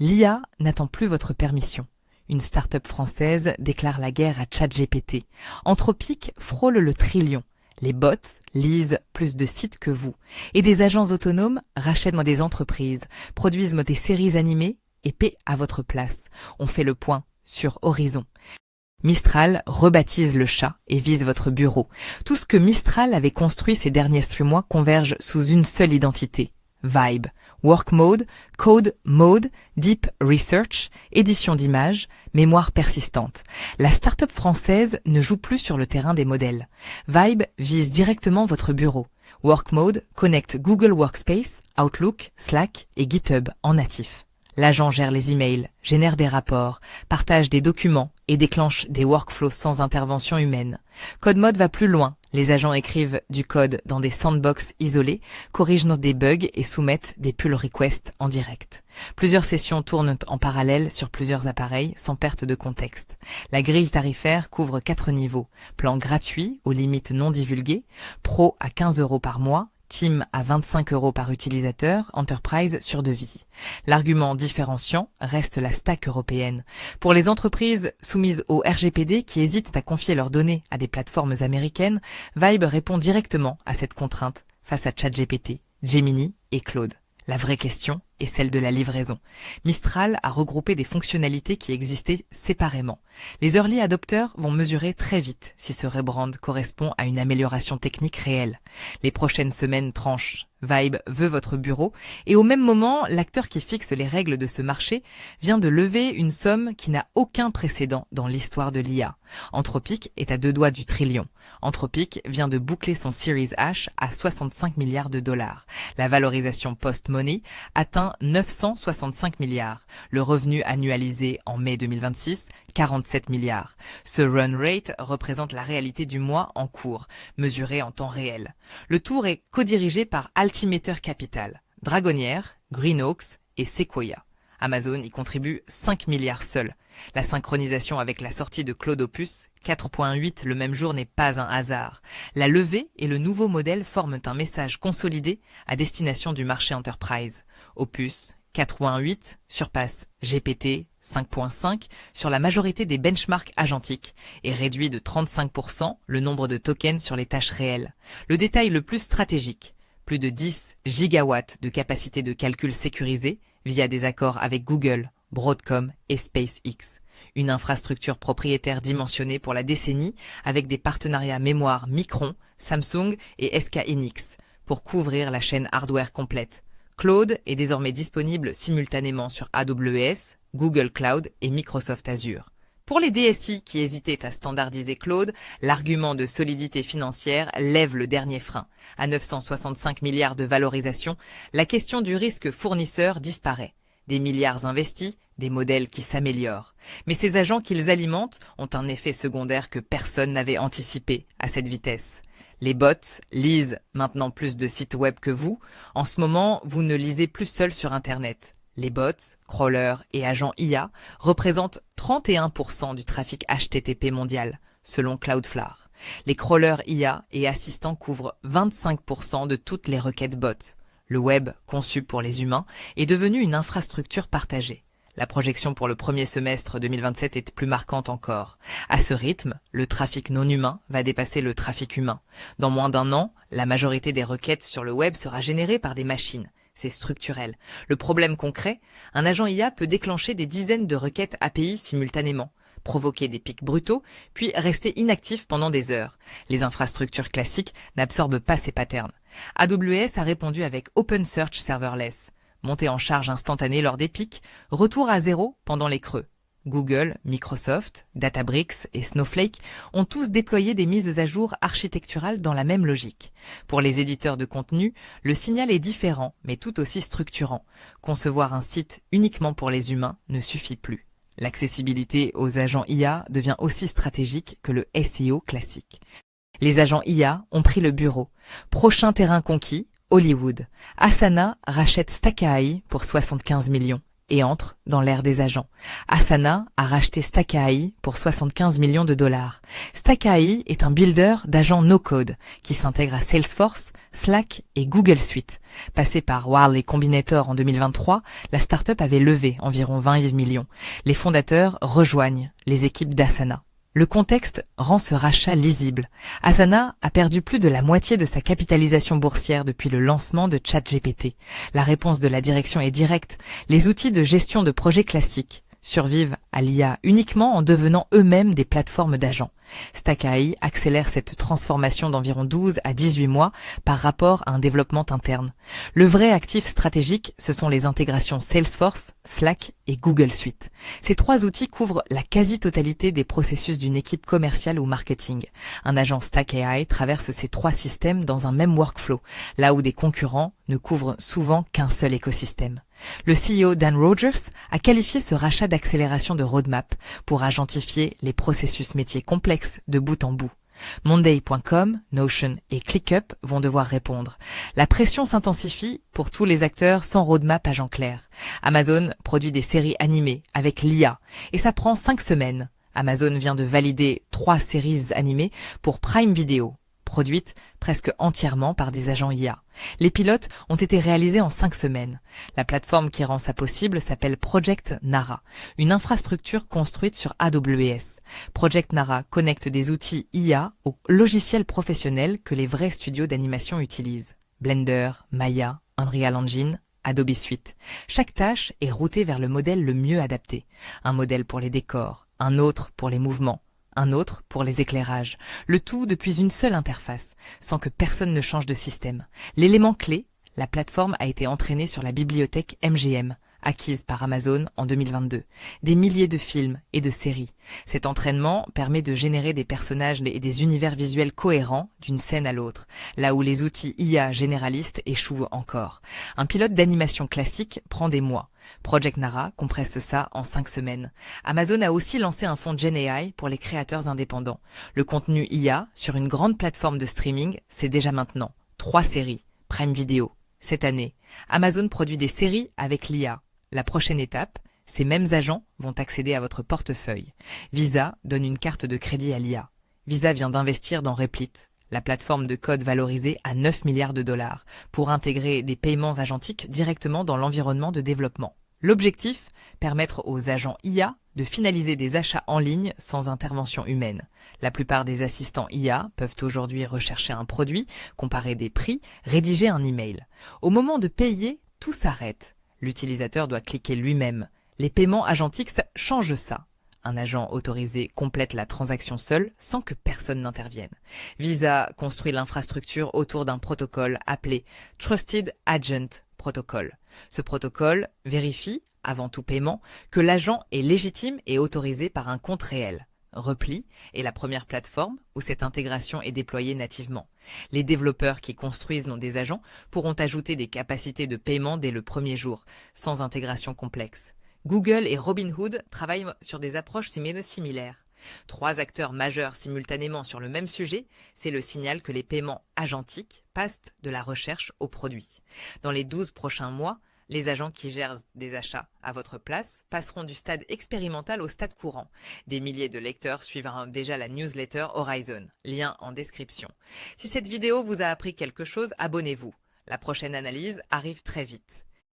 L'IA n'attend plus votre permission. Une start-up française déclare la guerre à ChatGPT. Anthropic frôle le trillion. Les bots lisent plus de sites que vous. Et des agences autonomes rachètent des entreprises, produisent des séries animées et paient à votre place. On fait le point sur Horizon. Mistral rebaptise le chat et vise votre bureau. Tout ce que Mistral avait construit ces derniers 3 mois converge sous une seule identité. Vibe, Work Mode, Code Mode, Deep Research, édition d'images, mémoire persistante. La start-up française ne joue plus sur le terrain des modèles. Vibe vise directement votre bureau. Work Mode connecte Google Workspace, Outlook, Slack et GitHub en natif. L'agent gère les emails, génère des rapports, partage des documents et déclenche des workflows sans intervention humaine. Code Mode va plus loin. Les agents écrivent du code dans des sandbox isolés, corrigent des bugs et soumettent des pull requests en direct. Plusieurs sessions tournent en parallèle sur plusieurs appareils sans perte de contexte. La grille tarifaire couvre 4 niveaux. Plan gratuit aux limites non divulguées, Pro à 15 € par mois, Team à 25 € par utilisateur, Enterprise sur devis. L'argument différenciant reste la stack européenne. Pour les entreprises soumises au RGPD qui hésitent à confier leurs données à des plateformes américaines, Vibe répond directement à cette contrainte face à ChatGPT, Gemini et Claude. La vraie question est celle de la livraison. Mistral a regroupé des fonctionnalités qui existaient séparément. Les early adopters vont mesurer très vite si ce rebrand correspond à une amélioration technique réelle. Les prochaines semaines tranchent. Vibe veut votre bureau et au même moment, l'acteur qui fixe les règles de ce marché vient de lever une somme qui n'a aucun précédent dans l'histoire de l'IA. Anthropic est à 2 doigts du trillion. Anthropic vient de boucler son Series H à 65 milliards de dollars. La valorisation post-money atteint 965 milliards. Le revenu annualisé en mai 2026, 47 milliards. Ce run rate représente la réalité du mois en cours, mesuré en temps réel. Le tour est codirigé par Altimeter Capital, Dragonnière, Greenoaks et Sequoia. Amazon y contribue 5 milliards seul. La synchronisation avec la sortie de Claude Opus 4.8 le même jour n'est pas un hasard. La levée et le nouveau modèle forment un message consolidé à destination du marché enterprise. Opus 4.8 surpasse GPT 5.5 sur la majorité des benchmarks agentiques et réduit de 35% le nombre de tokens sur les tâches réelles. Le détail le plus stratégique, plus de 10 gigawatts de capacité de calcul sécurisée via des accords avec Google, Broadcom et SpaceX. Une infrastructure propriétaire dimensionnée pour la décennie avec des partenariats mémoire Micron, Samsung et SK Hynix pour couvrir la chaîne hardware complète. Claude est désormais disponible simultanément sur AWS, Google Cloud et Microsoft Azure. Pour les DSI qui hésitaient à standardiser Claude, l'argument de solidité financière lève le dernier frein. À 965 milliards de valorisation, la question du risque fournisseur disparaît. Des milliards investis, des modèles qui s'améliorent. Mais ces agents qu'ils alimentent ont un effet secondaire que personne n'avait anticipé à cette vitesse. Les bots lisent maintenant plus de sites web que vous. En ce moment, vous ne lisez plus seul sur Internet. Les bots, crawlers et agents IA représentent 31% du trafic HTTP mondial, selon Cloudflare. Les crawlers IA et assistants couvrent 25% de toutes les requêtes bots. Le web, conçu pour les humains, est devenu une infrastructure partagée. La projection pour le premier semestre 2027 est plus marquante encore. À ce rythme, le trafic non humain va dépasser le trafic humain. Dans moins d'1 an, la majorité des requêtes sur le web sera générée par des machines. C'est structurel. Le problème concret, un agent IA peut déclencher des dizaines de requêtes API simultanément, provoquer des pics brutaux, puis rester inactif pendant des heures. Les infrastructures classiques n'absorbent pas ces patterns. AWS a répondu avec OpenSearch Serverless. Montée en charge instantanée lors des pics, retour à zéro pendant les creux. Google, Microsoft, Databricks et Snowflake ont tous déployé des mises à jour architecturales dans la même logique. Pour les éditeurs de contenu, le signal est différent, mais tout aussi structurant. Concevoir un site uniquement pour les humains ne suffit plus. L'accessibilité aux agents IA devient aussi stratégique que le SEO classique. Les agents IA ont pris le bureau. Prochain terrain conquis, Hollywood. Asana rachète Stackaai pour 75 millions. et entre dans l'ère des agents. Asana a racheté Stack AI pour 75 millions de dollars. Stack AI est un builder d'agents no-code qui s'intègre à Salesforce, Slack et Google Suite. Passé par Warley Combinator en 2023, la startup avait levé environ 20 millions. Les fondateurs rejoignent les équipes d'Asana. Le contexte rend ce rachat lisible. Asana a perdu plus de la moitié de sa capitalisation boursière depuis le lancement de ChatGPT. La réponse de la direction est directe. Les outils de gestion de projets classiques survivent à l'IA uniquement en devenant eux-mêmes des plateformes d'agents. Stack AI accélère cette transformation d'environ 12 à 18 mois par rapport à un développement interne. Le vrai actif stratégique, ce sont les intégrations Salesforce, Slack et Google Suite. Ces trois outils couvrent la quasi-totalité des processus d'une équipe commerciale ou marketing. Un agent Stack AI traverse ces trois systèmes dans un même workflow, là où des concurrents ne couvrent souvent qu'un seul écosystème. Le CEO Dan Rogers a qualifié ce rachat d'accélération de roadmap pour agentifier les processus métiers complexes de bout en bout. Monday.com, Notion et ClickUp vont devoir répondre. La pression s'intensifie pour tous les acteurs sans roadmap agent clair. Amazon produit des séries animées avec l'IA et ça prend 5 semaines. Amazon vient de valider 3 séries animées pour Prime Video, produites presque entièrement par des agents IA. Les pilotes ont été réalisés en 5 semaines. La plateforme qui rend ça possible s'appelle Project Nara, une infrastructure construite sur AWS. Project Nara connecte des outils IA aux logiciels professionnels que les vrais studios d'animation utilisent. Blender, Maya, Unreal Engine, Adobe Suite. Chaque tâche est routée vers le modèle le mieux adapté. Un modèle pour les décors, un autre pour les mouvements, un autre pour les éclairages, le tout depuis une seule interface, sans que personne ne change de système. L'élément clé, la plateforme a été entraînée sur la bibliothèque MGM, acquise par Amazon en 2022. Des milliers de films et de séries. Cet entraînement permet de générer des personnages et des univers visuels cohérents d'une scène à l'autre, là où les outils IA généralistes échouent encore. Un pilote d'animation classique prend des mois. Project Nara compresse ça en 5 semaines. Amazon a aussi lancé un fonds GenAI pour les créateurs indépendants. Le contenu IA sur une grande plateforme de streaming, c'est déjà maintenant. 3 séries. Prime Video. Cette année, Amazon produit des séries avec l'IA. La prochaine étape, ces mêmes agents vont accéder à votre portefeuille. Visa donne une carte de crédit à l'IA. Visa vient d'investir dans Replit, la plateforme de code valorisée à 9 milliards de dollars, pour intégrer des paiements agentiques directement dans l'environnement de développement. L'objectif, permettre aux agents IA de finaliser des achats en ligne sans intervention humaine. La plupart des assistants IA peuvent aujourd'hui rechercher un produit, comparer des prix, rédiger un email. Au moment de payer, tout s'arrête. L'utilisateur doit cliquer lui-même. Les paiements agentiques changent ça. Un agent autorisé complète la transaction seul sans que personne n'intervienne. Visa construit l'infrastructure autour d'un protocole appelé Trusted Agent Protocol. Ce protocole vérifie, avant tout paiement, que l'agent est légitime et autorisé par un compte réel. Repli est la première plateforme où cette intégration est déployée nativement. Les développeurs qui construisent des agents pourront ajouter des capacités de paiement dès le premier jour, sans intégration complexe. Google et Robinhood travaillent sur des approches similaires. 3 acteurs majeurs simultanément sur le même sujet, c'est le signal que les paiements agentiques passent de la recherche au produit. Dans les 12 prochains mois, les agents qui gèrent des achats à votre place passeront du stade expérimental au stade courant. Des milliers de lecteurs suivront déjà la newsletter Horizon. Lien en description. Si cette vidéo vous a appris quelque chose, abonnez-vous. La prochaine analyse arrive très vite.